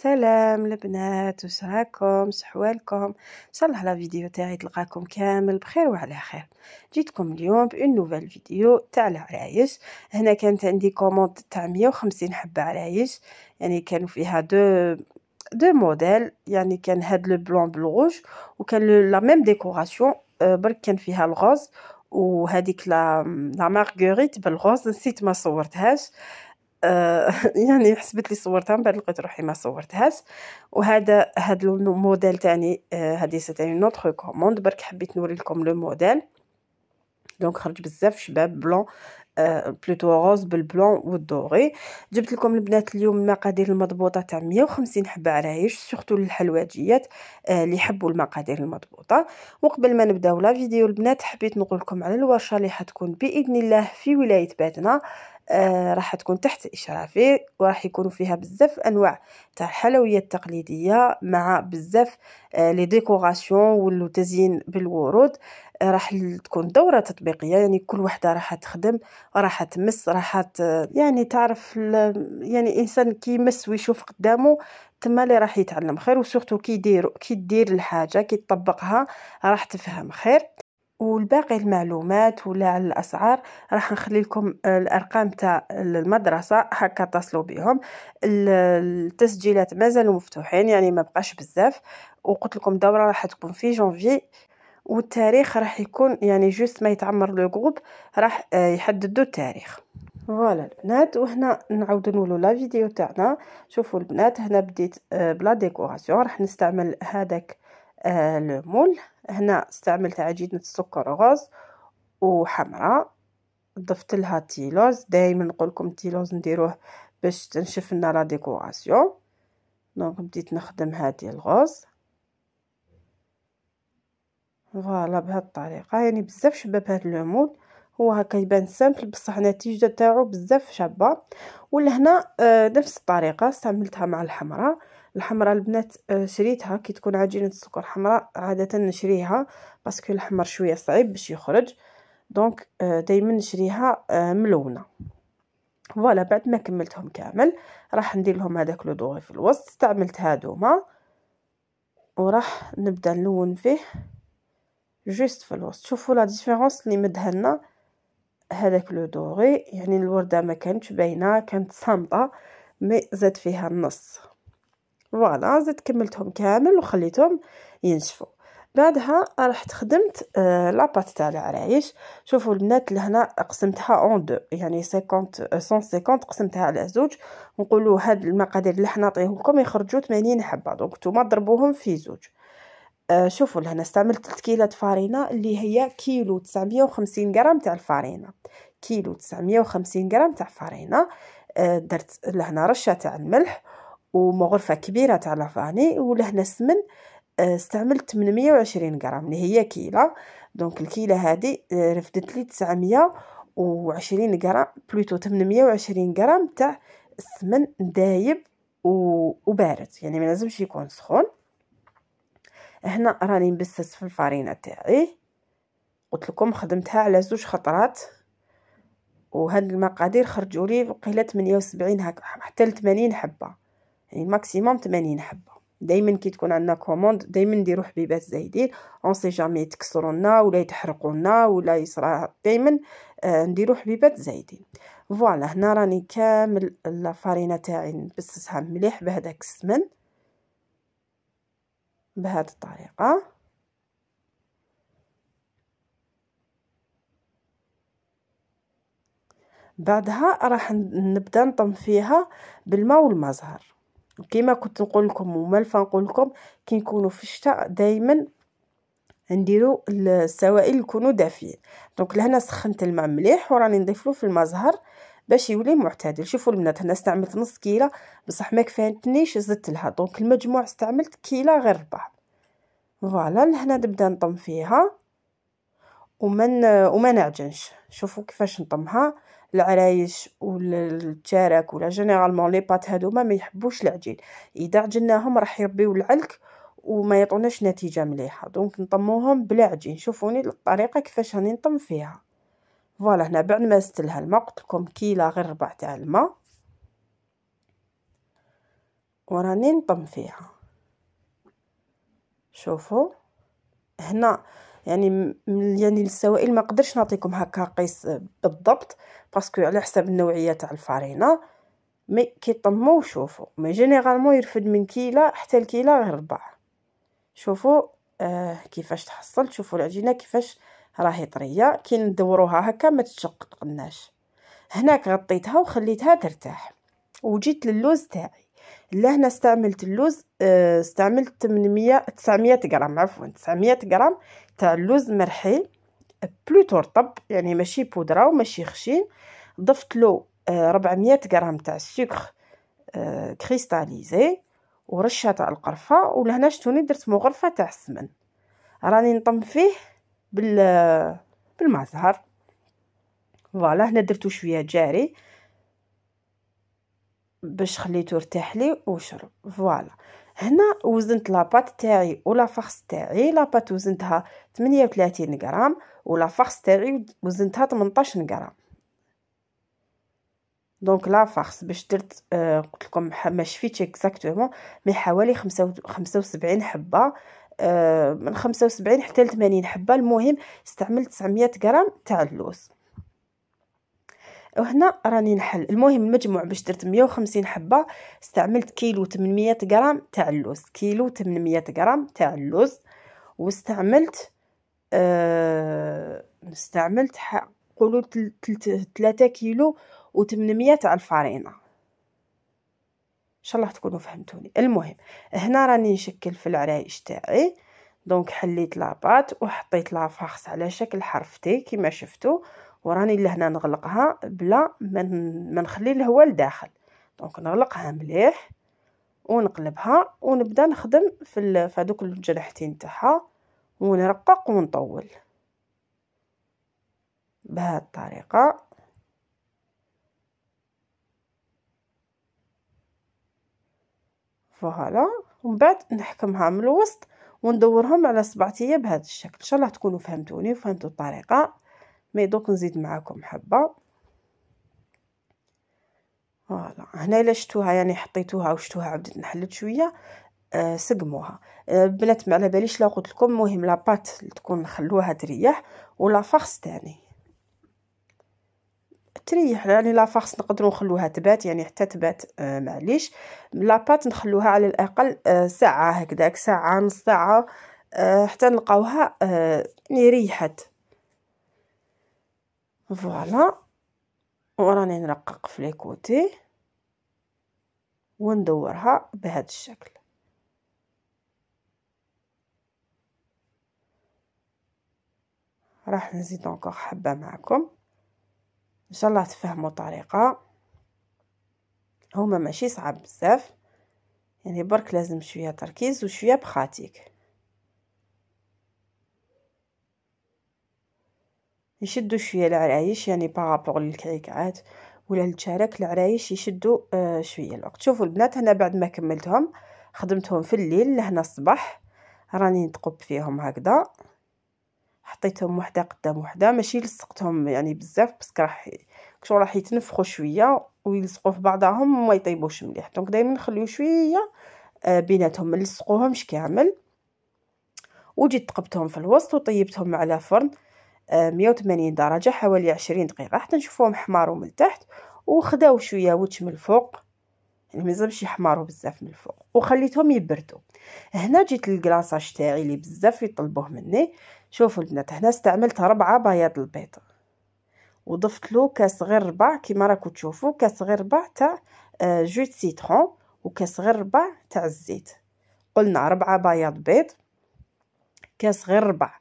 سلام البنات، واش راكم؟ شحوالكم؟ ان شاء الله لا فيديو تاعي تلقاكم كامل بخير وعلى خير. جيتكم اليوم بان نوفال فيديو تاع العرايش. هنا كانت عندي كوموند تاع 150 حبه عرايش، يعني كانوا فيها دو موديل، يعني كان هاد لو بلون بالغوج وكان لا ميم ديكوراسيون، برك كان فيها الغوز وهذيك لا مارغوريت بالغوز، نسيت ما صورتهاش. يعني حسبت لي صورتها من بعد لقيت روحي ما صورتهاش. هاد الموديل تاني، هذه سيتي اون اوتر كوموند، برك حبيت نوري لكم لو موديل. دونك خرج بزاف شباب بلون، بلوتو روز بالبلون والدوري. جبت لكم البنات اليوم المقادير المضبوطه تاع 150 حبه عرايش، سورتو للحلويات اللي يحبوا المقادير المضبوطه. وقبل ما نبداو لا فيديو البنات، حبيت نقول لكم على الورشه اللي حتكون باذن الله في ولايه باتنا. راح تكون تحت اشرافي، وراح يكونوا فيها بزاف انواع تاع الحلويات التقليديه مع بزاف لي ديكوراسيون والتزيين بالورود. راح تكون دورة تطبيقية، يعني كل وحدة راح تخدم، راح تمس، يعني تعرف يعني إنسان كي يمس ويشوف قدامه تما اللي راح يتعلم خير، وسورتو كي دير الحاجة كي تطبقها راح تفهم خير. والباقي المعلومات ولا على الاسعار راح نخلي لكم الارقام تاع المدرسه هكا تصلوا بهم. التسجيلات مازالوا مفتوحين، يعني ما بقاش بزاف. وقلت لكم الدوره راح تكون في جونفي، والتاريخ راح يكون يعني جوست ما يتعمر لو جروب راح يحددوا التاريخ. فوالا البنات، وهنا نعاودو نولو لا فيديو تاعنا. شوفوا البنات، هنا بديت بلا ديكوراسيون. راح نستعمل هذاك لو مول. هنا استعملت عجينه السكر غاز وحمراء، ضفت لها تيلوز. دائما نقول لكم تيلوز نديروه باش تنشف لنا لا ديكوراسيون. دونك بديت نخدم هذه الغاز فوالا بهذه الطريقه. يعني بزاف شباب هذا لو مول، هو هكا يبان سامبل بصح النتيجه تاعو بزاف شابه. ولهنا نفس الطريقه استعملتها مع الحمراء البنات. شريتها كي تكون عجينه السكر حمراء، عاده نشريها باسكو الحمر شويه صعيب باش يخرج. دونك دائما نشريها ملونه. فوالا بعد ما كملتهم كامل راح ندير لهم هذاك لو دوغي في الوسط. استعملت هادوما وراح نبدا نلون فيه جوست في الوسط. شوفوا لا ديفيرونس اللي مدهنا هذاك لو دوغي، يعني الورده ما كانتش باينه، كانت صامته، مي زاد فيها النص. فوالا زدت كملتهم كامل وخليتهم ينشفوا. بعدها رحت خدمت لاباط تاع العرايش. شوفوا البنات لهنا قسمتها اون دو، يعني 50 150 قسمتها على زوج. نقولوا هاد المقادير اللي حنا نعطيه لكم يخرجوا 80 حبه، دونك نتوما ضربوهم في زوج. شوفوا لهنا استعملت 3 كيلات فارينة، اللي هي كيلو 950 غرام تاع الفارينة. كيلو 950 غرام تاع فارينة. درت لهنا رشة تاع الملح ومغرفة كبيرة تاع لافاني. ولهنا السمن استعملت 820 غرام اللي هي كيلة. دونك الكيلة هذه رفدت لي 920 غرام، بلوتو 820 غرام تاع السمن دايب وبارد، يعني ما لازمش يكون سخون. هنا راني نبسس في الفارينه تاعي، قلت لكم خدمتها على زوج خطرات، وهاد المقادير خرجوا لي قيله 78 هكا حتى ل 80 حبه، يعني ماكسيموم 80 حبه. دائما كي تكون عندنا كوموند دائما نديروا حبيبات زايدين، اون سي جامي يتكسروا لنا ولا يتحرقوا لنا ولا يصرى، دائما نديروا حبيبات زايدين. فوالا هنا راني كامل الفارينه تاعي نبسسها مليح بهذاك السمن بهذه الطريقه. بعدها راح نبدا نطم فيها بالماء والمزهر. كيما كنت نقول لكم ومالفه نقول لكم، كي نكونوا في الشتاء دائما نديروا السوائل يكونوا دافيين. دونك لهنا سخنت الماء مليح وراني نضيف له في المزهر باش يولي معتدل. شوفوا البنات هنا استعملت نص كيله بصح ما كفاتنيش، زدت لها، دونك المجموع استعملت كيله غير ربع. فوالا لهنا نبدا نطم فيها وما نعجنش. شوفوا كيفاش نطمها. العرايش والتشارك ولا جينيرالمون لي بات هذوما ما يحبوش العجين، اذا عجناهم راح يربيو العلك وما يعطوناش نتيجه مليحه. دونك نطموهم بلا عجين. شوفوني الطريقه كيفاش راني نطم فيها. فوالا هنا بعد ما زدت لها الماء، قلت لكم كيله غير ربع تاع الماء. وراني نطم فيها. شوفوا هنا يعني السوائل ما قدرش نعطيكم هكا قيس بالضبط باسكو على حسب النوعيه تاع الفرينه، مي كي طموا شوفوا مي جينيرالمون يرفد من كيله حتى الكيله غير ربع. شوفوا كيفاش تحصل، شوفوا العجينه كيفاش راهي طريه، كي ندوروها هكا ما تتشققناش. هناك غطيتها وخليتها ترتاح، وجيت للوز تاعي. لهنا استعملت اللوز استعملت 900 غرام، عفوا 900 غرام تاع اللوز مرحي بلوتو رطب، يعني ماشي بودره وماشي خشين. ضفت له 400 غرام تاع السكر كريستاليزي ورشه تاع القرفه، ولهنا شتوني درت مغرفه تاع السمن. راني نطم فيه بالمازهر. فوالا هنا درتو شويه جاري باش خليته يرتاح لي وشرب. فوالا هنا وزنت لاباط تاعي ولا فخس تاعي. لاباط وزنتها 38 غرام ولا فخس تاعي وزنتها 18 غرام. دونك لا فخس باش درت قلت لكم ما شفيتش اكزاكتومون مي حوالي 75 حبه، من 75 حتى ل 80 حبه. المهم استعملت 900 غرام تاع اللوز. وهنا راني نحل. المهم المجموع باش درت 150 حبه استعملت كيلو 800 غرام تاع اللوز، كيلو 800 غرام تاع اللوز. واستعملت استعملت قولوا 3 كيلو و800 تاع الفرينه. ان شاء الله تكونوا فهمتوني. المهم هنا راني نشكل في العرايش تاعي. دونك حليت لاباط وحطيت لافاخس على شكل حرف تي كما شفتوا، وراني لهنا نغلقها بلا ما نخلي الهواء لداخل. دونك نغلقها مليح ونقلبها ونبدا نخدم في هذوك الجرحتين تاعها ونرقق ونطول بهذه الطريقه. فوالا ومن بعد نحكمها من الوسط وندورهم على 7 ايام بهذا الشكل. ان شاء الله تكونوا فهمتوني وفهمتوا الطريقه. مي دوك نزيد معكم حبه. فوالا هنا الا شفتوها يعني حطيتوها وشفتوها عبدت نحلت شويه سقموها. بنات ما على باليش لا قلت لكم. المهم لاباط تكون نخلوها تريح ولا فخس تاني تريح، يعني لا فخس نقدروا نخلوها تبات يعني حتى تبات معليش. لاباط نخلوها على الاقل ساعه هكذاك، ساعه نص ساعه حتى نلقاوها يعني ريحت. فوالا وراني نرقق في لي كوتي وندورها بهذا الشكل. راح نزيد encore حبه معكم ان شاء الله تفهموا طريقه. هما ماشي صعب بزاف، يعني برك لازم شويه تركيز وشويه بخاتيك. يشدوا شويه العرايش يعني بارابور للكعكات ولا الشارك. العرايش يشدوا شويه الوقت. شوفوا البنات هنا بعد ما كملتهم خدمتهم في الليل لهنا الصباح راني نتقب فيهم هكذا. حطيتهم وحده قدام وحده، ماشي لصقتهم يعني بزاف باسكو راح يتنفخوا شويه ويلصقوا في بعضهم وما يطيبوش مليح. دونك دائما نخليو شويه بيناتهم، ما نلصقوهمش كامل. وجيت تقبتهم في الوسط وطيبتهم على فرن 180 درجه حوالي 20 دقيقه حتى نشوفوهم حماروا من التحت وخداو شويه وجه من الفوق، يعني مازالش يحمروا بزاف من الفوق، وخليتهم يبردوا. هنا جيت للكلاصاج تاعي اللي بزاف يطلبوه مني. شوفوا البنات هنا استعملت 4 بياض البيض وضفت له كاس غير ربع كيما راكم تشوفوا، كاس غير ربع تاع جو دو سيترون وكاس غير ربع تاع الزيت. قلنا 4 بياض بيض، كاس غير ربع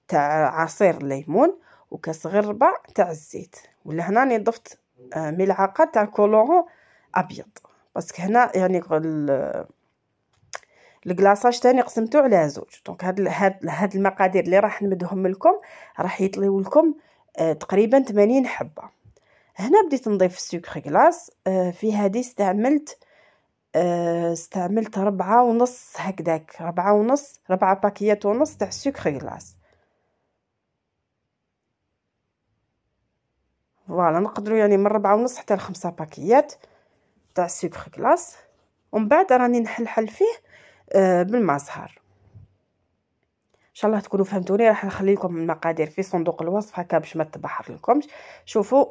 تاع عصير الليمون وكاس غير ربع تاع الزيت. ولا هنا راني ضفت ملعقه تاع كولورون ابيض باسكو هنا يعني الكلاصاج تاني قسمته على زوج. دونك هاد المقادير اللي راح نمدهم لكم راح يطليو لكم تقريبا 80 حبه. هنا بديت نضيف السكر كلاص. في هذه استعملت 4.5 هكذاك، 4.5 4 باكيات ونص تاع السكر كلاص. فوالا نقدروا يعني من 4.5 حتى ل5 باكيات تاع السكر كلاص. ومن بعد راني نحلحل فيه بالمزهر. ان شاء الله تكونوا فهمتوني. راح نخلي لكم المقادير في صندوق الوصف هكا باش ما تبحر لكمش. شوفوا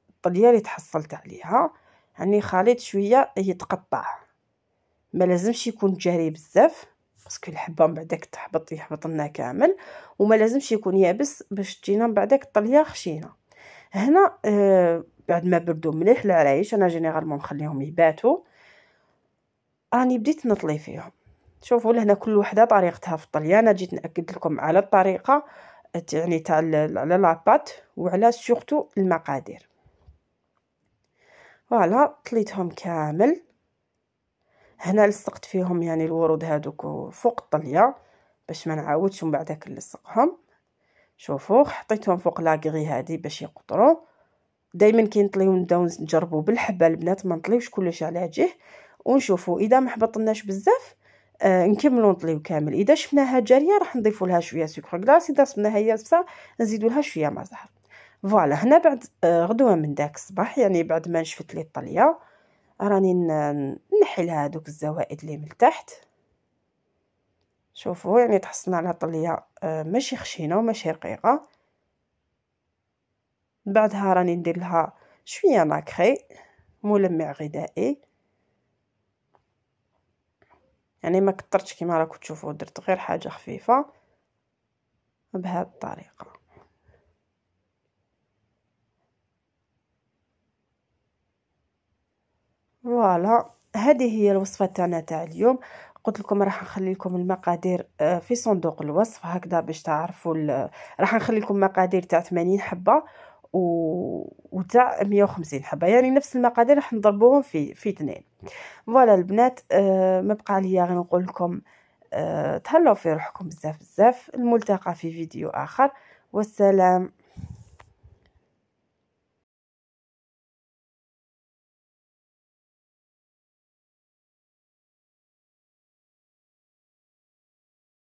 الطليه اللي تحصلت عليها، يعني خليط شويه يتقطع، ما لازمش يكون جاري بزاف باسكو الحبه من بعدك يحبط لنا كامل، وما لازمش يكون يابس باش تجينا من بعدك الطليه خشينه. هنا بعد ما بردوا مليح العرايش، انا جينيرالمون نخليهم يباتوا، راني بديت نطلي فيهم. شوفوا لهنا كل وحده طريقتها في الطليه، انا جيت ناكد لكم على الطريقه يعني تاع على لاباط وعلى سورتو المقادير. فوالا طليتهم كامل. هنا لصقت فيهم يعني الورود هذوك فوق الطليه باش ما نعاودش من بعدك نلصقهم. شوفوا حطيتهم فوق لاكغي هذه باش يقطروا. دائما كي نطليو نبداو نجربوا بالحبه البنات، ما نطليوش كلش على جهه، ونشوفوا اذا ما حبطناش بزاف نكملوا نطليو كامل. اذا شفناها جاريه راح نضيفوا لها شويه سكر كلاص، اذا شفناها يابسه نزيدوا لها شويه ما زهر. فوالا هنا بعد غدوه من داك الصباح، يعني بعد ما نشفت لي الطليه، راني نحي لها هذوك الزوائد اللي من تحت. شوفوا يعني تحصلنا على طليه ماشي خشينه وماشي رقيقه. بعدها راني ندير لها شويه ناكري ملمع غذائي، يعني ما كترتش كيما راكم تشوفوا، درت غير حاجه خفيفه بهذه الطريقه. فوالا هذه هي الوصفه تاعنا تاع اليوم. قلت لكم راح نخلي لكم المقادير في صندوق الوصف هكذا باش تعرفوا راح نخلي لكم مقادير تاع 80 حبه وتاع 150 حبه، يعني نفس المقادير راح نضربوهم في اثنين. فوالا البنات ما بقى ليا غير نقول لكم تهلاو في روحكم بزاف بزاف. الملتقى في فيديو اخر، والسلام.